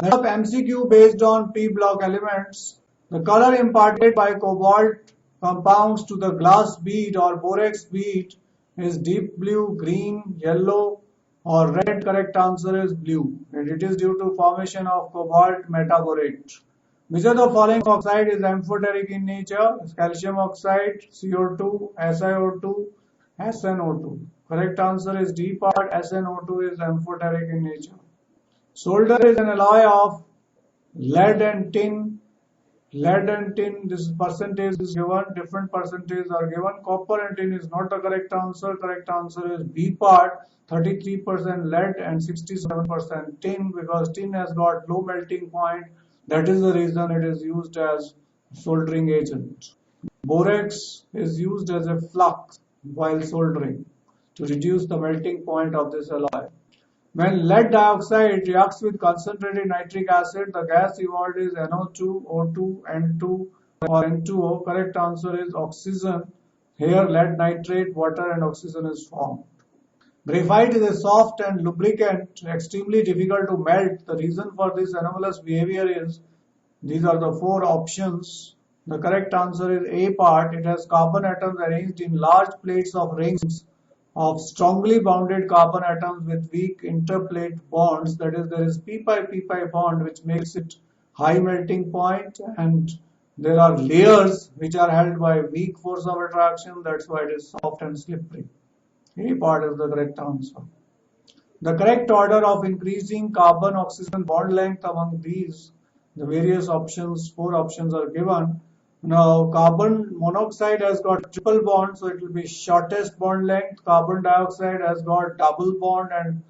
Next up, MCQ based on P block elements. The color imparted by cobalt compounds to the glass bead or borax bead is deep blue, green, yellow, or red. Correct answer is blue, and it is due to formation of cobalt metaborate. Which of the following oxide is amphoteric in nature? Calcium oxide, CO2, SiO2, SnO2. Correct answer is D part. SnO2 is amphoteric in nature. Solder is an alloy of lead and tin. Lead and tin, this percentage is given, different percentages are given. Copper and tin is not the correct answer. Correct answer is B part, 33% lead and 67% tin, because tin has got low melting point. That is the reason it is used as soldering agent. Borax is used as a flux while soldering to reduce the melting point of this alloy. When lead dioxide reacts with concentrated nitric acid, the gas evolved is NO2, O2, N2 or N2O. Correct answer is oxygen. Here lead nitrate, water and oxygen is formed. Graphite is a soft and lubricant, extremely difficult to melt. The reason for this anomalous behavior is, these are the four options. The correct answer is A part. It has carbon atoms arranged in large plates of rings of strongly bounded carbon atoms with weak interplate bonds. That is, there is p-pi bond which makes it high melting point, and there are layers which are held by weak force of attraction. That's why it is soft and slippery. A part is the correct answer. The correct order of increasing carbon oxygen bond length among these, the various options, four options are given. Now, carbon monoxide has got triple bond, so it will be shortest bond length. Carbon dioxide has got double bond and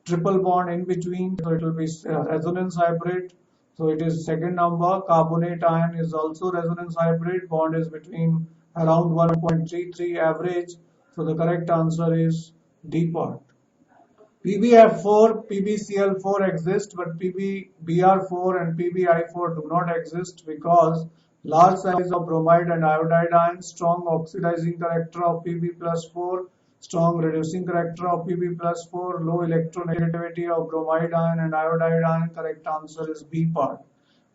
triple bond in between, so it will be resonance hybrid. So it is second number. Carbonate ion is also resonance hybrid. Bond is between around 1.33 average. So the correct answer is D part. PbF4, PbCl4 exist, but PbBr4 and PbI4 do not exist because large size of bromide and iodide ion, strong oxidizing character of Pb plus 4, strong reducing character of Pb plus 4, low electronegativity of bromide ion and iodide ion. Correct answer is B part.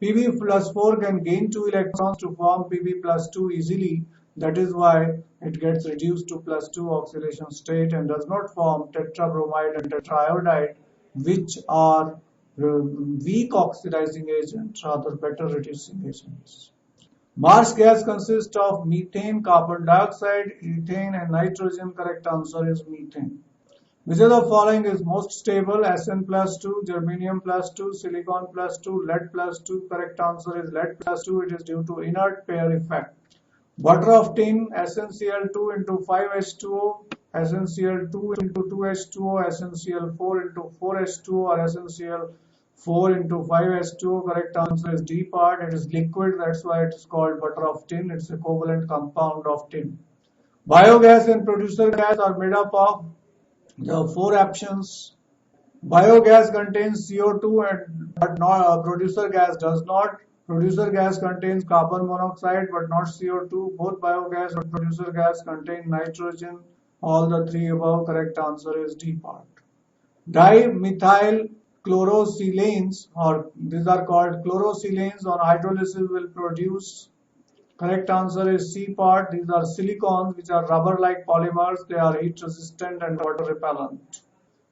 Pb plus 4 can gain 2 electrons to form Pb plus 2 easily. That is why it gets reduced to plus 2 oxidation state and does not form tetrabromide and tetraiodide, which are weak oxidizing agents, rather better reducing agents. Mars gas consists of methane, carbon dioxide, ethane and nitrogen. Correct answer is methane. Which of the following is most stable? Sn plus 2, germanium plus 2, silicon plus 2, lead plus 2. Correct answer is lead plus 2. It is due to inert pair effect. Butter of tin, SnCl2 into 5H2O, SnCl2 into 2H2O, SnCl4 into 4H2O or SnCl4 into 5H2O. Correct answer is D part. It is liquid, that's why it is called butter of tin. It's a covalent compound of tin. Biogas and producer gas are made up of the four options. Biogas contains CO2 but not, producer gas does not. Producer gas contains carbon monoxide but not CO2. Both biogas and producer gas contain nitrogen. All the three above. Correct answer is D part. Dimethyl chlorosilanes, or these are called chlorosilanes, on hydrolysis will produce. Correct answer is C part. These are silicons which are rubber-like polymers. They are heat resistant and water repellent.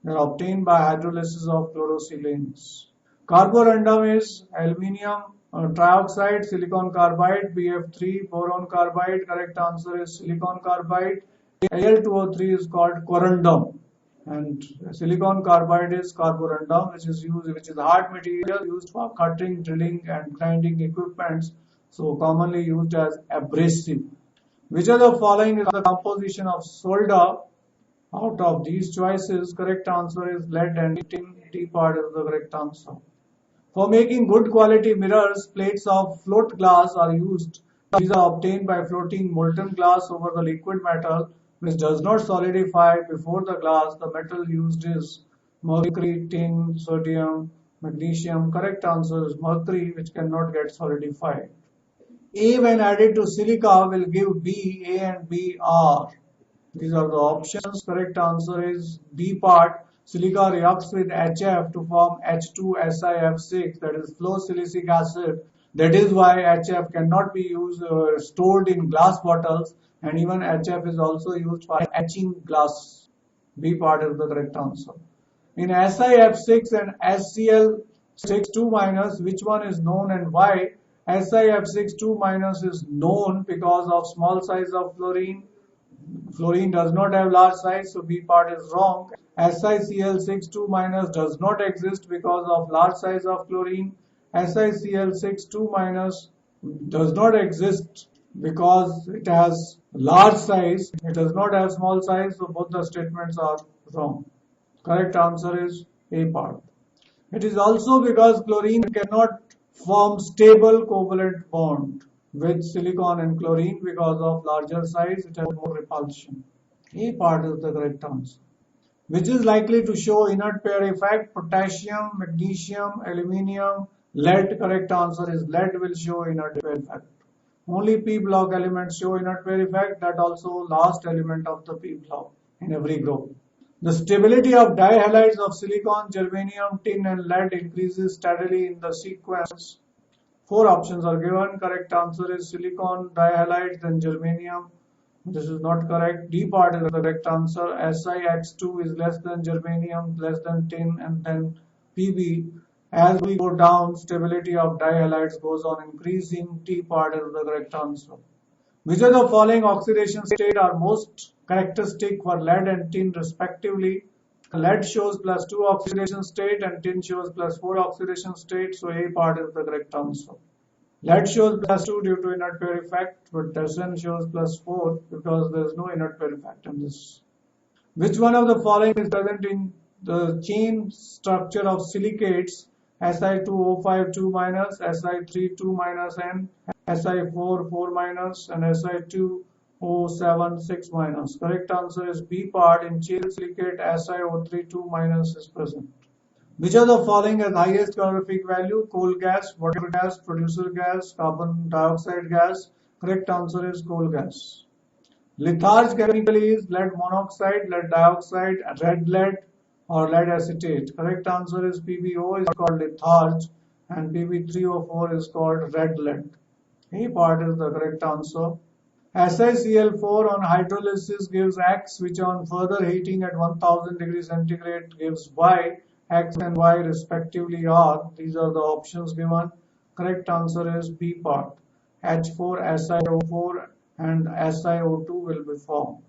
They are obtained by hydrolysis of chlorosilanes. Carborundum is aluminium trioxide, silicon carbide, BF3, boron carbide. Correct answer is silicon carbide. Al2O3 is called corundum, and silicon carbide is carborundum, which is hard material used for cutting, drilling, and grinding equipments. So commonly used as abrasive. Which of the following is the composition of solder? Out of these choices, correct answer is lead and tin. D part is the correct answer. For making good quality mirrors, plates of float glass are used. These are obtained by floating molten glass over the liquid metal, which does not solidify before the glass. The metal used is mercury, tin, sodium, magnesium. Correct answer is mercury, which cannot get solidified. A when added to silica will give B. A and B are. These are the options. Correct answer is B part. silica reacts with HF to form H2SiF6, that is fluorosilicic acid. That is why HF cannot be used stored in glass bottles, and even HF is also used for etching glass. B part is the correct answer. In SiF6 and SCl6 2-, which one is known and why? SiF6 2- is known because of small size of fluorine. Fluorine does not have large size, so B part is wrong. SiCl6 2- does not exist because of large size of chlorine. SiCl6 2- does not exist because it has large size. It does not have small size, so both the statements are wrong. Correct answer is A part. It is also because chlorine cannot form stable covalent bond with silicon and chlorine because of larger size. It has more repulsion. A part is the correct answer. Which is likely to show inert pair effect? Potassium, magnesium, aluminium, lead. Correct answer is lead will show inert pair effect. Only p block elements show inert pair effect. That also last element of the p block in every group. The stability of dihalides of silicon, germanium, tin and lead increases steadily in the sequence. 4 options are given. Correct answer is silicon, dihalides, then germanium. This is not correct. D part is the correct answer. SiX2 is less than germanium, less than tin, and then Pb. As we go down, stability of dihalides goes on increasing. T part is the correct answer. Which of the following oxidation states are most characteristic for lead and tin respectively? Lead shows +2 oxidation state and tin shows +4 oxidation state, so A part is the correct answer. Lead shows +2 due to inert pair effect, but Tin shows +4 because there is no inert pair effect in this. Which one of the following is present in the chain structure of silicates? Si2O5 2-, Si3 2-, and Si4 4-, and Si2O7 6-. Correct answer is B part. In chain silicate, SiO3 2- is present. Which of the following has highest calorific value? Coal gas, water gas, producer gas, carbon dioxide gas. Correct answer is coal gas. Litharge chemically is lead monoxide, lead dioxide, red lead, or lead acetate. Correct answer is PbO is called litharge and Pb3O4 is called red lead. A part is the correct answer. SiCl4 on hydrolysis gives X, which on further heating at 1000 degrees centigrade gives Y. X and Y respectively are. These are the options given. Correct answer is B part. H4SiO4 and SiO2 will be formed.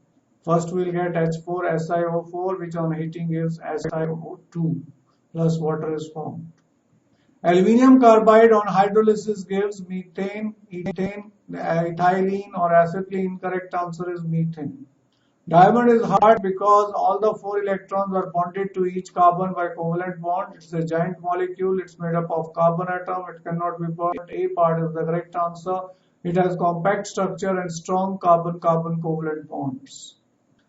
First we'll get H4SiO4, which on heating gives SiO2 plus water is formed. Aluminium carbide on hydrolysis gives methane, ethane, ethylene or acetylene. Correct answer is methane. Diamond is hard because all the 4 electrons are bonded to each carbon by covalent bond. It's a giant molecule. It's made up of carbon atom. It cannot be burned. A part is the correct answer. It has compact structure and strong carbon-carbon covalent bonds.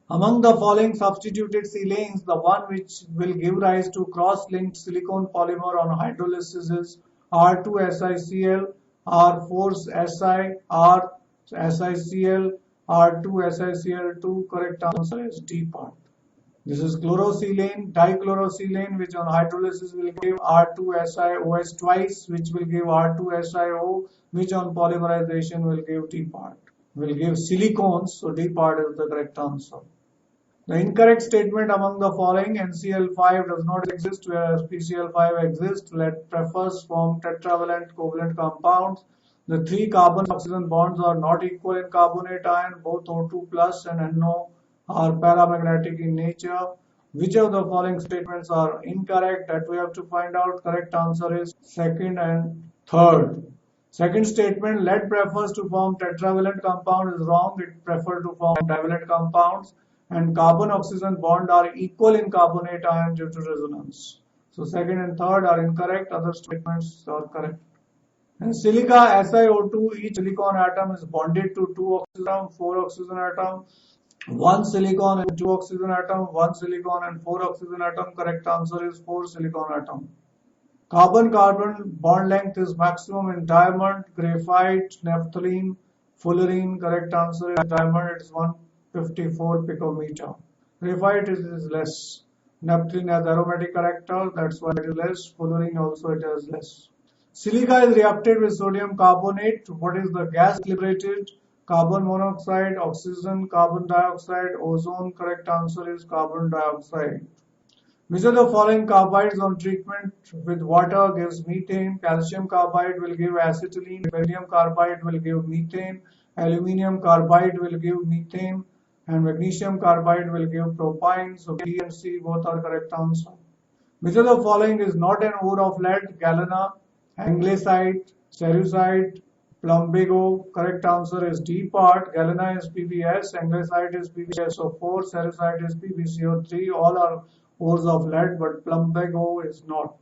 Among the following substituted silanes, the one which will give rise to cross-linked silicon polymer on hydrolysis is R2SiCl, R4Si, R-SiCl, R2SiCl2. Correct answer is D part. This is chlorosilane, dichlorosilane, which on hydrolysis will give R2SiOH twice, which will give R2SiO, which on polymerization will give D part. Will give silicones, so D part is the correct answer. The incorrect statement among the following: NCl5 does not exist, whereas PCl5 exists. Lead prefers form tetravalent covalent compounds. The 3 carbon-oxygen bonds are not equal in carbonate ion. Both O2 plus and NO are paramagnetic in nature. Which of the following statements are incorrect? That we have to find out. Correct answer is second and third. Second statement, lead prefers to form tetravalent compound is wrong. It prefers to form divalent compounds. And carbon-oxygen bond are equal in carbonate ion due to resonance. So second and third are incorrect. Other statements are correct. In silica, SiO2, each silicon atom is bonded to 2 oxygen, 4 oxygen atom, 1 silicon and 2 oxygen atom, 1 silicon and 4 oxygen atom. Correct answer is 4 silicon atom. Carbon-carbon bond length is maximum in diamond, graphite, naphthalene, fullerene. Correct answer is diamond. It is 154 picometer. Graphite is less. Naphthalene has aromatic character, that's why it is less. Fluorine also it has less. Silica is reacted with sodium carbonate. What is the gas liberated? Carbon monoxide, oxygen, carbon dioxide, ozone. Correct answer is carbon dioxide. Which of the following carbides on treatment with water gives methane? Calcium carbide will give acetylene, beryllium carbide will give methane, aluminium carbide will give methane, and magnesium carbide will give propine. So B and C both are correct answer. Which of the following is not an ore of lead? Galena, anglesite, cerussite, plumbago. Correct answer is D part. Galena is PbS, anglesite is PbSO4, cerussite is PbCO3. All are ores of lead, but plumbago is not.